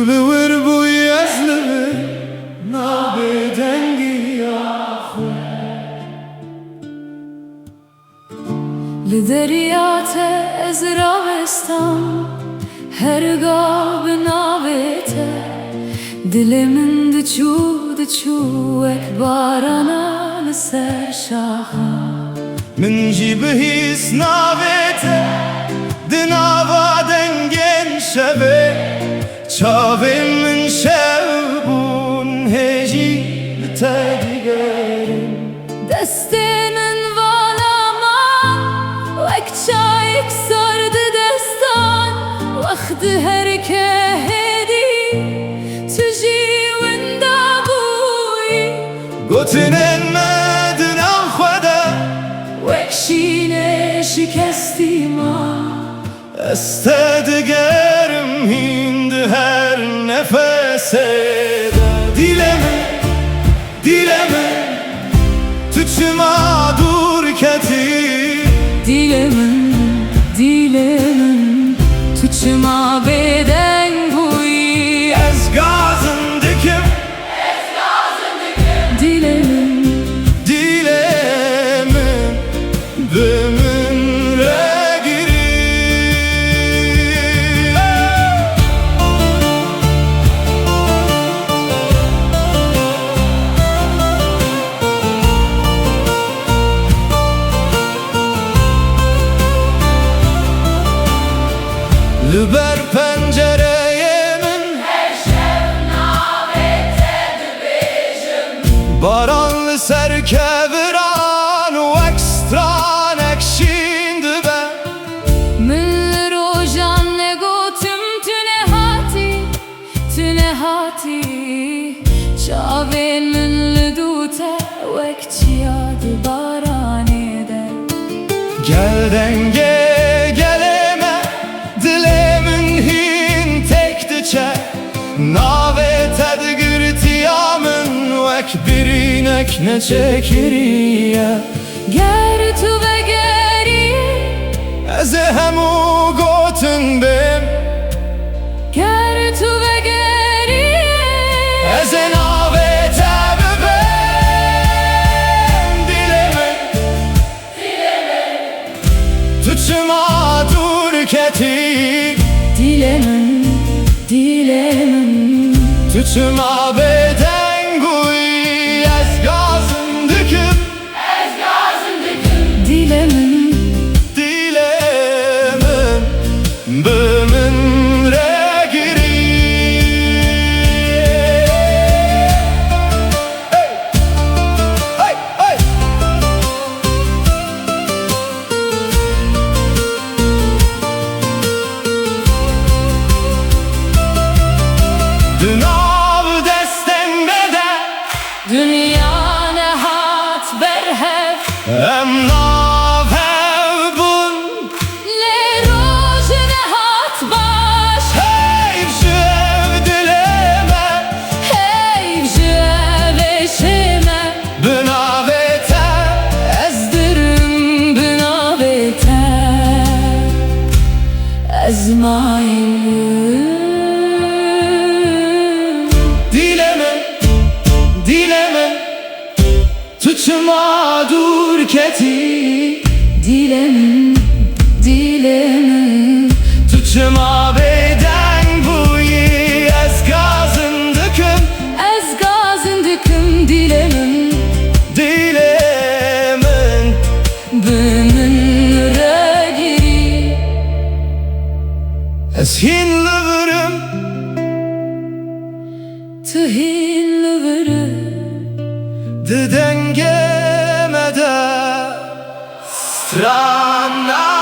Tulur bu yazlı nabedengi yahu Lideriate ezravestan her gab navete Dilimin diçu ek barana ser şaha Min jibhis navete dinava dengen şebe Çavim min şevbun heci tedigerim Destinin valaman Vek çayık sardı destan Vakti herke hedi Tüji winda buyi Gotinen medin ahvede Vek şine şikestima Estedigerim hindi her nefese Dileme Tüçüma dur keti Dilemin Tüçüma beden buyi Ez gazın dikim Dilemin Bümün regiri Lüber pencereye min Baranlı serkeviran Vekstran ekşindi be Min rojan negotum tünehati Çavin min lidute Vek çiyadi baranede Geldenge geleme Dilemin hin tekdiçe Nave tedgirtiyamın Vek birinek ne çekiriye Ger tu ve geri Ez hemu gotun bim Ger tu ve geri Ez nave tebibim Tüçüma dur keti Dilemin Tüçüma beden guy Ez gazın düküm Dilemin Bümün regiri Hey, hey, hey Dünav desten bede Dünya nehat berhev Em nav hevbun Le roj nehat baş Hey şev dileme Hey jüveşime Bünavete Ezdirim binavete Ezmayim Dileme Tüçüma dur keti Dilemin Tüçüma beden buyi Ez gazın düküm Ez gazın düküm dilemin Bümün regiri Ez hin lıvırım Tühin lıvırı Didengemede Strana